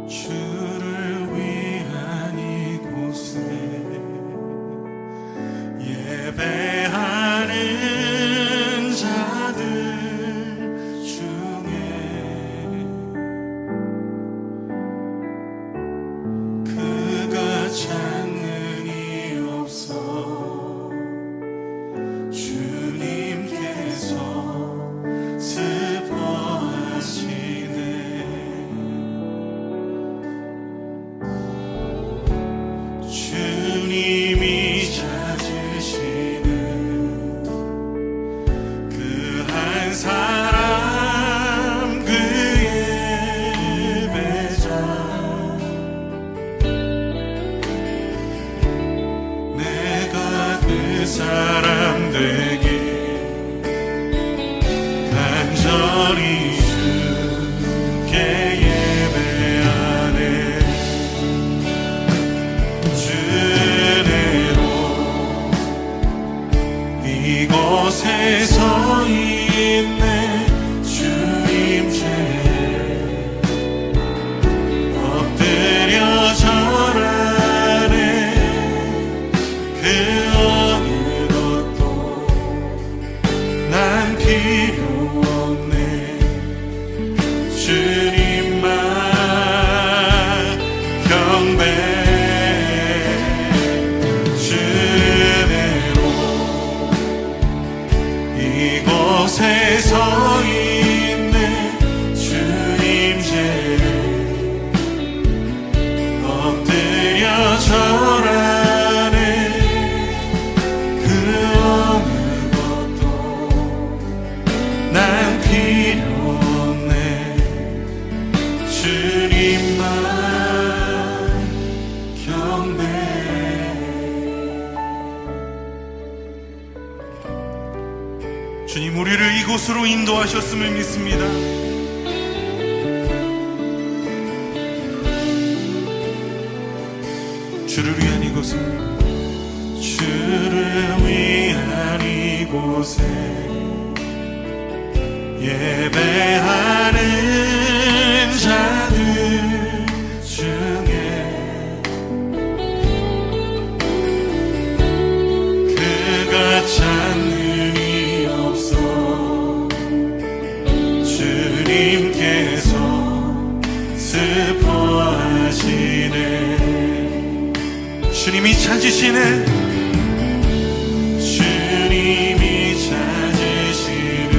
주를 위한 이곳에 예배하는 자들 중에 그가 찾는 이 없어 주님께서 슬퍼하시네. 주님이 찾으시는 그 한 사람, 그 예배자, 내가 그 사람 되길 간절히 주께 예배하네. 이곳에 서 있네. 주임께 엎드려 절하네. 그 어느 것도 난 필요 없네. 주님만 경배. 이곳에 서 있네. 주님께 엎드려 절하네. 그 어느 것도 난 필요 없네. 주님만 경배. 주님, 우리를 이곳으로 인도하셨음을 믿습니다. 주를 위한 이곳에, 주를 위한 이곳에 예배하는 자들 중에 그가 찾는 주님께서 슬퍼하시네. 주님이 찾으시네. 주님이 찾으시는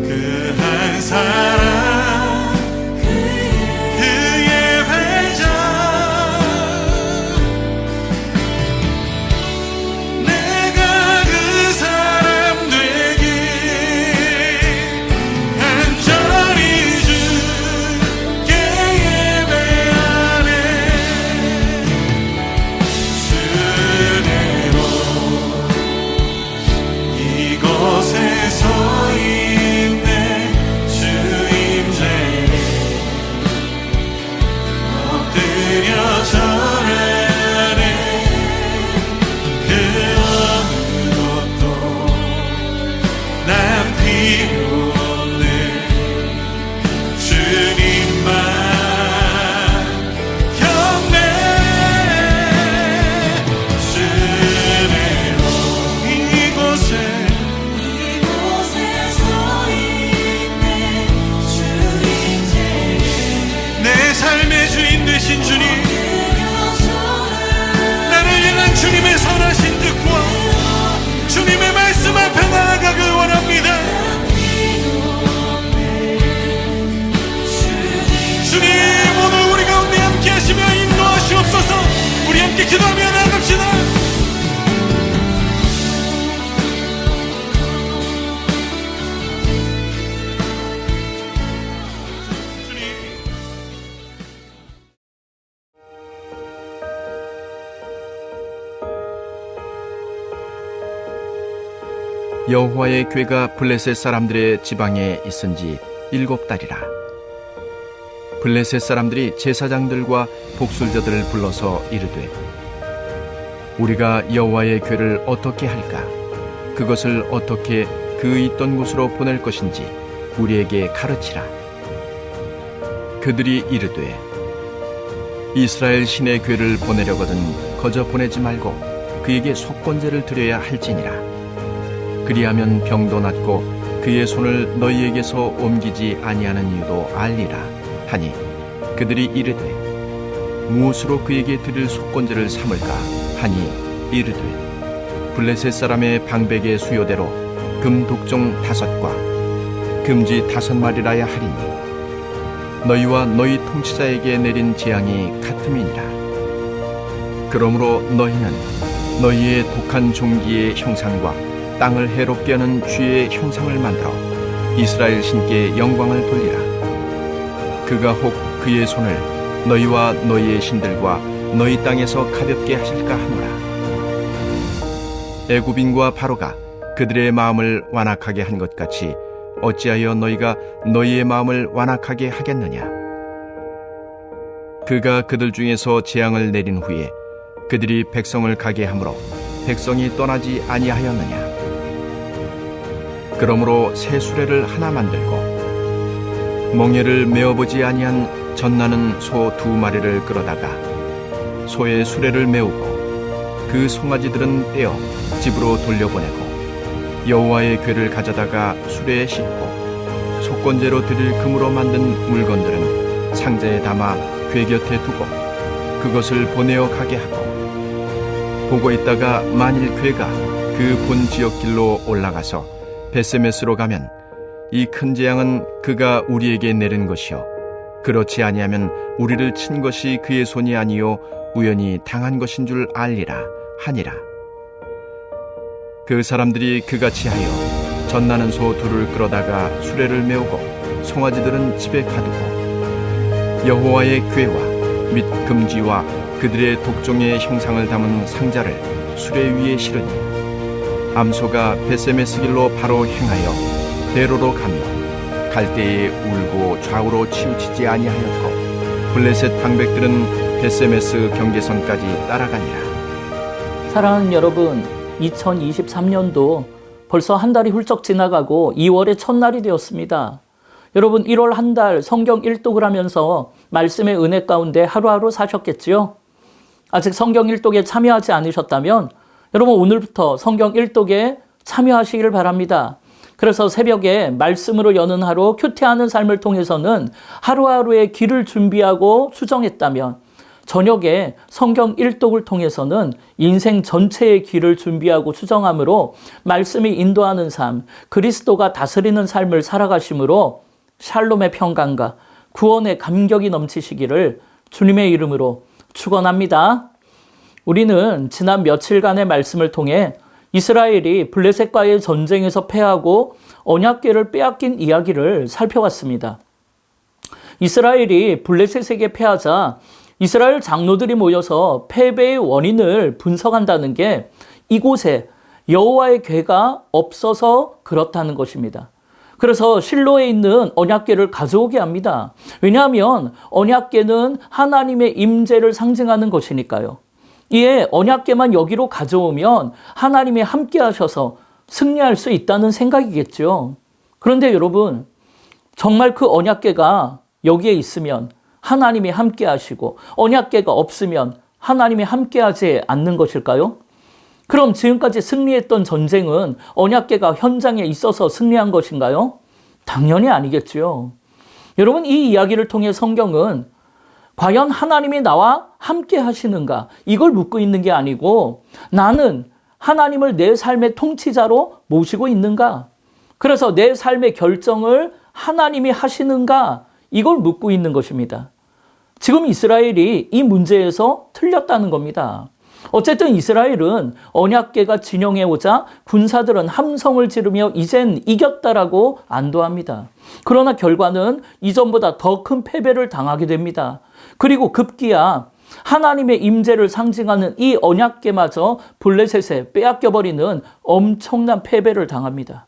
그 한 여호와의 궤가 블레셋 사람들의 지방에 있은 지 7달이라. 블레셋 사람들이 제사장들과 복술자들을 불러서 이르되, 우리가 여호와의 궤를 어떻게 할까? 그것을 어떻게 그 있던 곳으로 보낼 것인지 우리에게 가르치라. 그들이 이르되, 이스라엘 신의 궤를 보내려거든 거저 보내지 말고 그에게 속건제를 드려야 할지니라. 그리하면 병도 낫고 그의 손을 너희에게서 옮기지 아니하는 이유도 알리라 하니, 그들이 이르되, 무엇으로 그에게 드릴 속건제를 삼을까 하니 이르되, 블레셋 사람의 방백의 수요대로 금 독종 5과 금지 5마리라야 하리니 너희와 너희 통치자에게 내린 재앙이 같음이니라. 그러므로 너희는 너희의 독한 종기의 형상과 땅을 해롭게 하는 쥐의 형상을 만들어 이스라엘 신께 영광을 돌리라. 그가 혹 그의 손을 너희와 너희의 신들과 너희 땅에서 가볍게 하실까 하노라. 애굽인과 바로가 그들의 마음을 완악하게 한 것 같이 어찌하여 너희가 너희의 마음을 완악하게 하겠느냐? 그가 그들 중에서 재앙을 내린 후에 그들이 백성을 가게 하므로 백성이 떠나지 아니하였느냐? 그러므로 새 수레를 하나 만들고 멍에를 메어보지 아니한 젖나는 소 2마리를 끌어다가 소의 수레를 메우고 그 송아지들은 떼어 집으로 돌려보내고 여호와의 궤를 가져다가 수레에 싣고 속건제로 드릴 금으로 만든 물건들은 상자에 담아 궤 곁에 두고 그것을 보내어 가게 하고, 보고 있다가 만일 궤가 그 본 지역길로 올라가서 베세메스로 가면 이 큰 재앙은 그가 우리에게 내린 것이요 그렇지 아니하면 우리를 친 것이 그의 손이 아니요 우연히 당한 것인 줄 알리라 하니라. 그 사람들이 그같이 하여 젖나는 소 2를 끌어다가 수레를 메우고 송아지들은 집에 가두고 여호와의 궤와 및 금지와 그들의 독종의 형상을 담은 상자를 수레 위에 실으니 암소가 베세메스 길로 바로 행하여 대로로 가며 갈 때에 울고 좌우로 치우치지 아니하였고 블레셋 방백들은 베세메스 경계선까지 따라가니라. 사랑하는 여러분, 2023년도 벌써 한 달이 훌쩍 지나가고 2월의 첫날이 되었습니다. 여러분, 1월 한 달 성경 일독을 하면서 말씀의 은혜 가운데 하루하루 사셨겠지요? 아직 성경 일독에 참여하지 않으셨다면 여러분, 오늘부터 성경 일독에 참여하시기를 바랍니다. 그래서 새벽에 말씀으로 여는 하루, 큐티하는 삶을 통해서는 하루하루의 길을 준비하고 수정했다면 저녁에 성경 일독을 통해서는 인생 전체의 길을 준비하고 수정함으로 말씀이 인도하는 삶, 그리스도가 다스리는 삶을 살아가심으로 샬롬의 평강과 구원의 감격이 넘치시기를 주님의 이름으로 축원합니다. 우리는 지난 며칠간의 말씀을 통해 이스라엘이 블레셋과의 전쟁에서 패하고 언약궤를 빼앗긴 이야기를 살펴봤습니다. 이스라엘이 블레셋에게 패하자 이스라엘 장로들이 모여서 패배의 원인을 분석한다는 게 이곳에 여호와의 궤가 없어서 그렇다는 것입니다. 그래서 실로에 있는 언약궤를 가져오게 합니다. 왜냐하면 언약궤는 하나님의 임재를 상징하는 것이니까요. 이에 언약궤만 여기로 가져오면 하나님이 함께 하셔서 승리할 수 있다는 생각이겠죠. 그런데 여러분, 정말 그 언약궤가 여기에 있으면 하나님이 함께 하시고 언약궤가 없으면 하나님이 함께 하지 않는 것일까요? 그럼 지금까지 승리했던 전쟁은 언약궤가 현장에 있어서 승리한 것인가요? 당연히 아니겠죠. 여러분, 이 이야기를 통해 성경은 과연 하나님이 나와 함께 하시는가? 이걸 묻고 있는 게 아니고 나는 하나님을 내 삶의 통치자로 모시고 있는가? 그래서 내 삶의 결정을 하나님이 하시는가? 이걸 묻고 있는 것입니다. 지금 이스라엘이 이 문제에서 틀렸다는 겁니다. 어쨌든 이스라엘은 언약궤가 진영에 오자 군사들은 함성을 지르며 이젠 이겼다라고 안도합니다. 그러나 결과는 이전보다 더 큰 패배를 당하게 됩니다. 그리고 급기야 하나님의 임재를 상징하는 이 언약궤마저 블레셋에 빼앗겨버리는 엄청난 패배를 당합니다.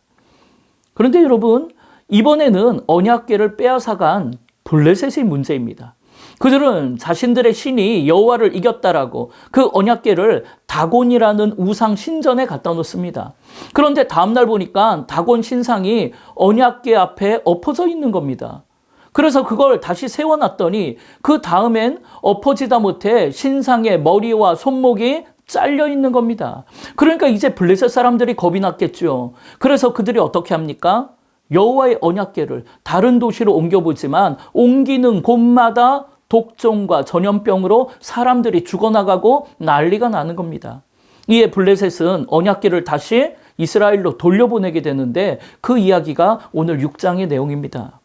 그런데 여러분, 이번에는 언약궤를 빼앗아간 블레셋의 문제입니다. 그들은 자신들의 신이 여호와를 이겼다라고 그 언약궤를 다곤이라는 우상 신전에 갖다 놓습니다. 그런데 다음날 보니까 다곤 신상이 언약궤 앞에 엎어져 있는 겁니다. 그래서 그걸 다시 세워놨더니 그 다음엔 엎어지다 못해 신상의 머리와 손목이 잘려 있는 겁니다. 그러니까 이제 블레셋 사람들이 겁이 났겠죠. 그래서 그들이 어떻게 합니까? 여호와의 언약궤를 다른 도시로 옮겨보지만 옮기는 곳마다 독종과 전염병으로 사람들이 죽어나가고 난리가 나는 겁니다. 이에 블레셋은 언약궤를 다시 이스라엘로 돌려보내게 되는데 그 이야기가 오늘 6장의 내용입니다.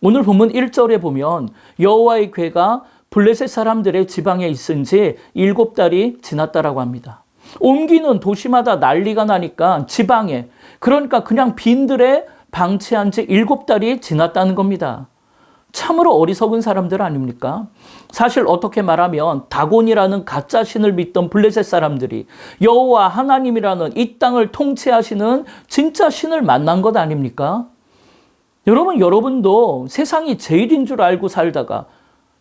오늘 본문 1절에 보면 여호와의 궤가 블레셋 사람들의 지방에 있은 지 7달이 지났다라고 합니다. 옮기는 도시마다 난리가 나니까 지방에, 그러니까 그냥 빈들에 방치한 지 7달이 지났다는 겁니다. 참으로 어리석은 사람들 아닙니까? 사실 어떻게 말하면 다곤이라는 가짜 신을 믿던 블레셋 사람들이 여호와 하나님이라는 이 땅을 통치하시는 진짜 신을 만난 것 아닙니까? 여러분도 세상이 제일인 줄 알고 살다가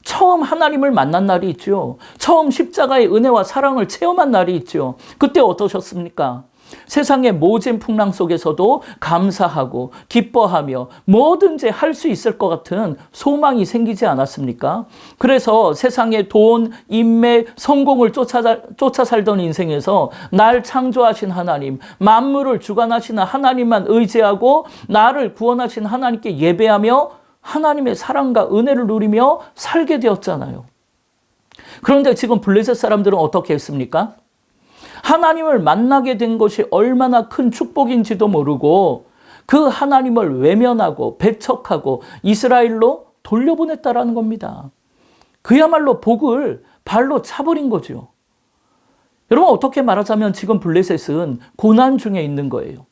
처음 하나님을 만난 날이 있죠. 처음 십자가의 은혜와 사랑을 체험한 날이 있죠. 그때 어떠셨습니까? 세상의 모진 풍랑 속에서도 감사하고 기뻐하며 뭐든지 할 수 있을 것 같은 소망이 생기지 않았습니까? 그래서 세상의 돈, 인맥, 성공을 쫓아 살던 인생에서 날 창조하신 하나님, 만물을 주관하시는 하나님만 의지하고 나를 구원하신 하나님께 예배하며 하나님의 사랑과 은혜를 누리며 살게 되었잖아요. 그런데 지금 블레셋 사람들은 어떻게 했습니까? 하나님을 만나게 된 것이 얼마나 큰 축복인지도 모르고 그 하나님을 외면하고 배척하고 이스라엘로 돌려보냈다라는 겁니다. 그야말로 복을 발로 차버린 거죠. 여러분, 어떻게 말하자면 지금 블레셋은 고난 중에 있는 거예요.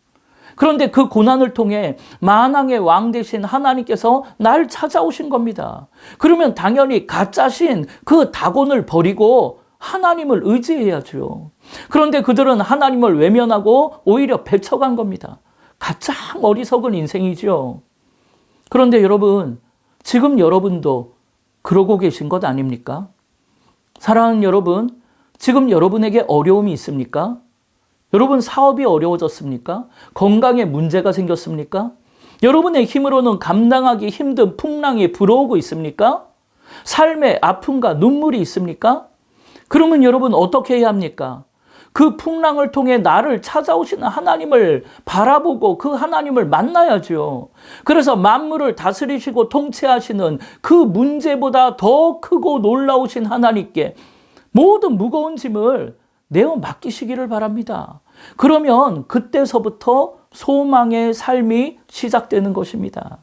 그런데 그 고난을 통해 만왕의 왕 되신 하나님께서 날 찾아오신 겁니다. 그러면 당연히 가짜신 그 다곤을 버리고 하나님을 의지해야죠. 그런데 그들은 하나님을 외면하고 오히려 배척한 겁니다. 가장 어리석은 인생이죠. 그런데 여러분, 지금 여러분도 그러고 계신 것 아닙니까? 사랑하는 여러분, 지금 여러분에게 어려움이 있습니까? 여러분 사업이 어려워졌습니까? 건강에 문제가 생겼습니까? 여러분의 힘으로는 감당하기 힘든 풍랑이 불어오고 있습니까? 삶에 아픔과 눈물이 있습니까? 그러면 여러분 어떻게 해야 합니까? 그 풍랑을 통해 나를 찾아오시는 하나님을 바라보고 그 하나님을 만나야죠. 그래서 만물을 다스리시고 통치하시는 그 문제보다 더 크고 놀라우신 하나님께 모든 무거운 짐을 내어 맡기시기를 바랍니다. 그러면 그때서부터 소망의 삶이 시작되는 것입니다.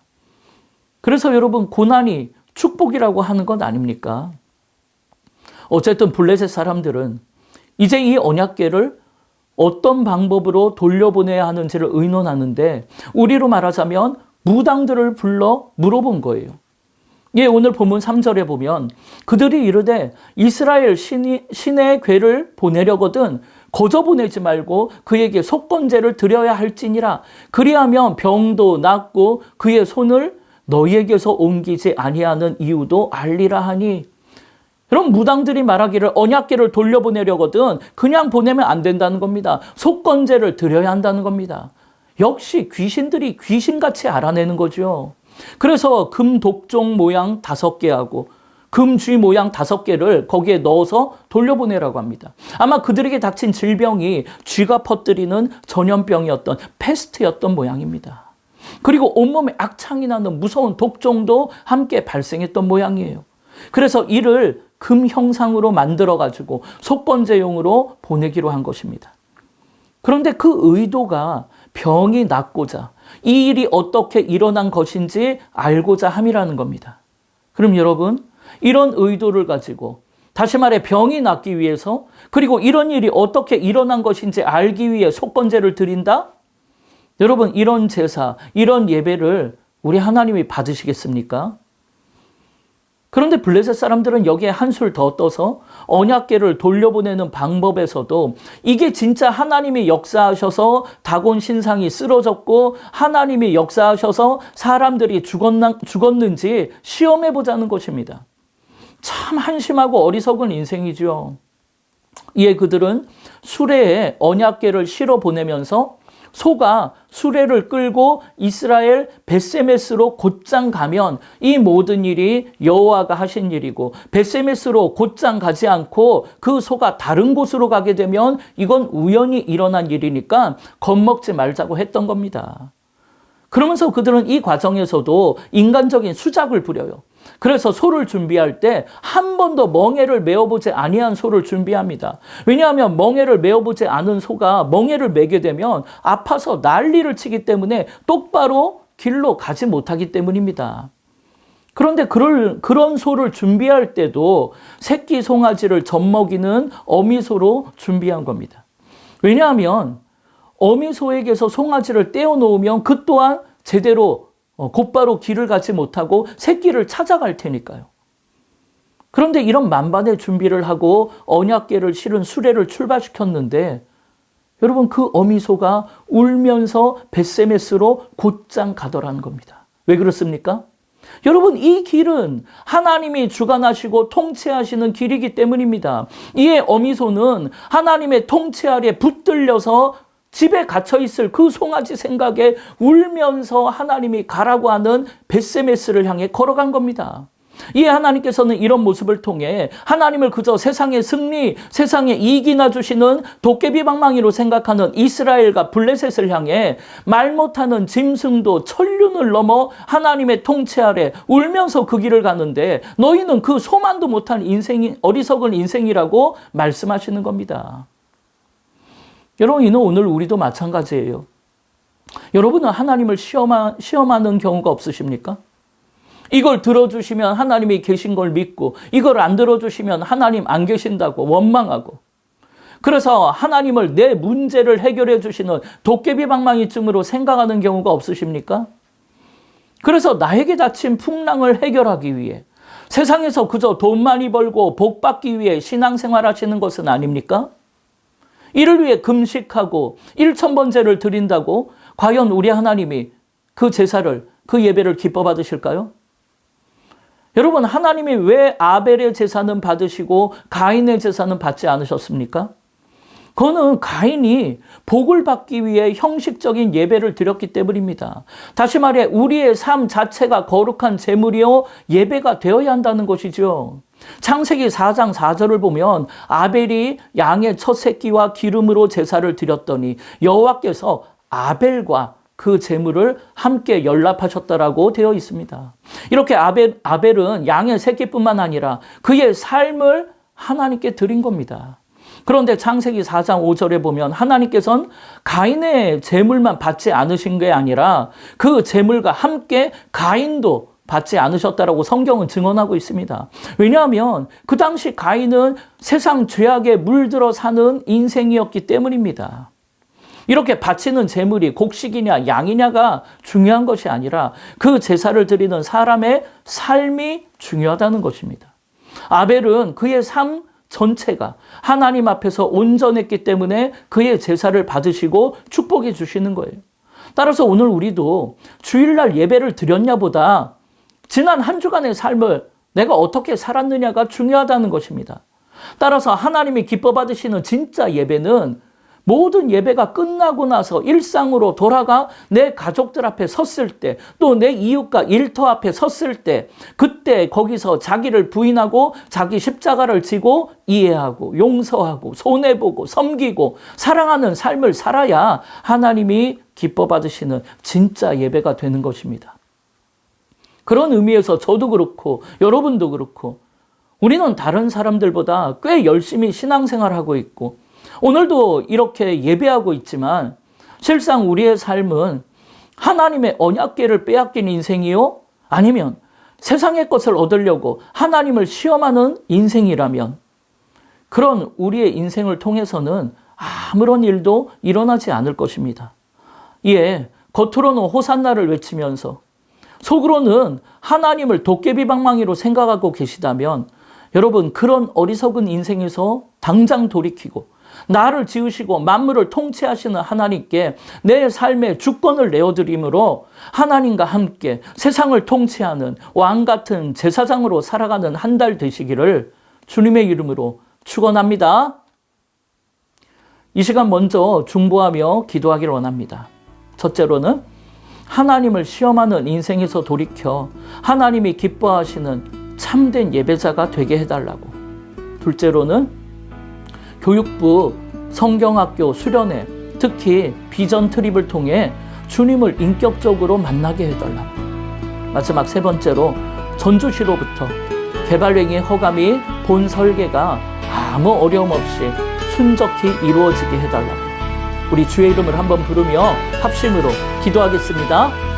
그래서 여러분, 고난이 축복이라고 하는 건 아닙니까? 어쨌든 블레셋 사람들은 이제 이 언약궤를 어떤 방법으로 돌려보내야 하는지를 의논하는데, 우리로 말하자면 무당들을 불러 물어본 거예요. 예, 오늘 본문 3절에 보면 그들이 이르되 이스라엘 신의 궤를 보내려거든 거저 보내지 말고 그에게 속건제를 드려야 할지니라. 그리하면 병도 낫고 그의 손을 너희에게서 옮기지 아니하는 이유도 알리라 하니. 여러분, 무당들이 말하기를 언약궤를 돌려보내려거든 그냥 보내면 안 된다는 겁니다. 속건제를 드려야 한다는 겁니다. 역시 귀신들이 귀신같이 알아내는 거죠. 그래서 금 독종 모양 5개하고 금쥐 모양 5개를 거기에 넣어서 돌려보내라고 합니다. 아마 그들에게 닥친 질병이 쥐가 퍼뜨리는 전염병이었던 패스트였던 모양입니다. 그리고 온몸에 악창이 나는 무서운 독종도 함께 발생했던 모양이에요. 그래서 이를 금 형상으로 만들어가지고 속건제용으로 보내기로 한 것입니다. 그런데 그 의도가 병이 낫고자, 이 일이 어떻게 일어난 것인지 알고자 함이라는 겁니다. 그럼 여러분, 이런 의도를 가지고, 다시 말해 병이 낫기 위해서, 그리고 이런 일이 어떻게 일어난 것인지 알기 위해 속건제를 드린다? 여러분, 이런 제사, 이런 예배를 우리 하나님이 받으시겠습니까? 그런데 블레셋 사람들은 여기에 한술 더 떠서 언약궤를 돌려보내는 방법에서도 이게 진짜 하나님이 역사하셔서 다곤 신상이 쓰러졌고 하나님이 역사하셔서 사람들이 죽었는지 시험해보자는 것입니다. 참 한심하고 어리석은 인생이죠. 이에 그들은 수레에 언약궤를 실어 보내면서 소가 수레를 끌고 이스라엘 벳세메스로 곧장 가면 이 모든 일이 여호와가 하신 일이고, 벳세메스로 곧장 가지 않고 그 소가 다른 곳으로 가게 되면 이건 우연히 일어난 일이니까 겁먹지 말자고 했던 겁니다. 그러면서 그들은 이 과정에서도 인간적인 수작을 부려요. 그래서 소를 준비할 때 한 번도 멍에를 메어보지 아니한 소를 준비합니다. 왜냐하면 멍에를 메어보지 않은 소가 멍에를 메게 되면 아파서 난리를 치기 때문에 똑바로 길로 가지 못하기 때문입니다. 그런데 그런 소를 준비할 때도 새끼 송아지를 젖먹이는 어미소로 준비한 겁니다. 왜냐하면 어미소에게서 송아지를 떼어놓으면 그 또한 제대로 곧바로 길을 가지 못하고 새끼를 찾아갈 테니까요. 그런데 이런 만반의 준비를 하고 언약궤를 실은 수레를 출발시켰는데 여러분, 그 어미소가 울면서 벳세메스로 곧장 가더라는 겁니다. 왜 그렇습니까? 여러분, 이 길은 하나님이 주관하시고 통치하시는 길이기 때문입니다. 이에 어미소는 하나님의 통치 아래 붙들려서 집에 갇혀있을 그 송아지 생각에 울면서 하나님이 가라고 하는 벳세메스를 향해 걸어간 겁니다. 이에 하나님께서는 이런 모습을 통해 하나님을 그저 세상의 승리, 세상의 이익이나 주시는 도깨비 방망이로 생각하는 이스라엘과 블레셋을 향해 말 못하는 짐승도 천륜을 넘어 하나님의 통치 아래 울면서 그 길을 가는데 너희는 그 소만도 못한 인생이 어리석은 인생이라고 말씀하시는 겁니다. 여러분, 이는 오늘 우리도 마찬가지예요. 여러분은 하나님을 시험하는 경우가 없으십니까? 이걸 들어주시면 하나님이 계신 걸 믿고 이걸 안 들어주시면 하나님 안 계신다고 원망하고, 그래서 하나님을 내 문제를 해결해 주시는 도깨비 방망이쯤으로 생각하는 경우가 없으십니까? 그래서 나에게 닥친 풍랑을 해결하기 위해 세상에서 그저 돈 많이 벌고 복 받기 위해 신앙생활 하시는 것은 아닙니까? 이를 위해 금식하고 1000번제를 드린다고 과연 우리 하나님이 그 제사를, 그 예배를 기뻐 받으실까요? 여러분, 하나님이 왜 아벨의 제사는 받으시고 가인의 제사는 받지 않으셨습니까? 그거는 가인이 복을 받기 위해 형식적인 예배를 드렸기 때문입니다. 다시 말해 우리의 삶 자체가 거룩한 제물이요 예배가 되어야 한다는 것이죠. 창세기 4장 4절을 보면 아벨이 양의 첫 새끼와 기름으로 제사를 드렸더니 여호와께서 아벨과 그 제물을 함께 연락하셨다라고 되어 있습니다. 이렇게 아벨은 양의 새끼뿐만 아니라 그의 삶을 하나님께 드린 겁니다. 그런데 창세기 4장 5절에 보면 하나님께서는 가인의 제물만 받지 않으신 게 아니라 그 제물과 함께 가인도 받지 않으셨다라고 성경은 증언하고 있습니다. 왜냐하면 그 당시 가인은 세상 죄악에 물들어 사는 인생이었기 때문입니다. 이렇게 바치는 제물이 곡식이냐 양이냐가 중요한 것이 아니라 그 제사를 드리는 사람의 삶이 중요하다는 것입니다. 아벨은 그의 삶 전체가 하나님 앞에서 온전했기 때문에 그의 제사를 받으시고 축복해 주시는 거예요. 따라서 오늘 우리도 주일날 예배를 드렸냐보다 지난 한 주간의 삶을 내가 어떻게 살았느냐가 중요하다는 것입니다. 따라서 하나님이 기뻐 받으시는 진짜 예배는 모든 예배가 끝나고 나서 일상으로 돌아가 내 가족들 앞에 섰을 때, 또 내 이웃과 일터 앞에 섰을 때, 그때 거기서 자기를 부인하고 자기 십자가를 지고 이해하고 용서하고 손해보고 섬기고 사랑하는 삶을 살아야 하나님이 기뻐 받으시는 진짜 예배가 되는 것입니다. 그런 의미에서 저도 그렇고 여러분도 그렇고 우리는 다른 사람들보다 꽤 열심히 신앙생활하고 있고 오늘도 이렇게 예배하고 있지만 실상 우리의 삶은 하나님의 언약궤를 빼앗긴 인생이요? 아니면 세상의 것을 얻으려고 하나님을 시험하는 인생이라면 그런 우리의 인생을 통해서는 아무런 일도 일어나지 않을 것입니다. 이에 겉으로는 호산나를 외치면서 속으로는 하나님을 도깨비 방망이로 생각하고 계시다면 여러분, 그런 어리석은 인생에서 당장 돌이키고 나를 지으시고 만물을 통치하시는 하나님께 내 삶의 주권을 내어드림으로 하나님과 함께 세상을 통치하는 왕 같은 제사장으로 살아가는 한 달 되시기를 주님의 이름으로 축원합니다. 이 시간 먼저 중보하며 기도하기를 원합니다. 첫째로는 하나님을 시험하는 인생에서 돌이켜 하나님이 기뻐하시는 참된 예배자가 되게 해달라고. 둘째로는 교육부, 성경학교 수련회, 특히 비전 트립을 통해 주님을 인격적으로 만나게 해달라고. 마지막 세 번째로 전주시로부터 개발행위 허가 및 본 설계가 아무 어려움 없이 순적히 이루어지게 해달라고. 우리 주의 이름을 한번 부르며 합심으로 기도하겠습니다.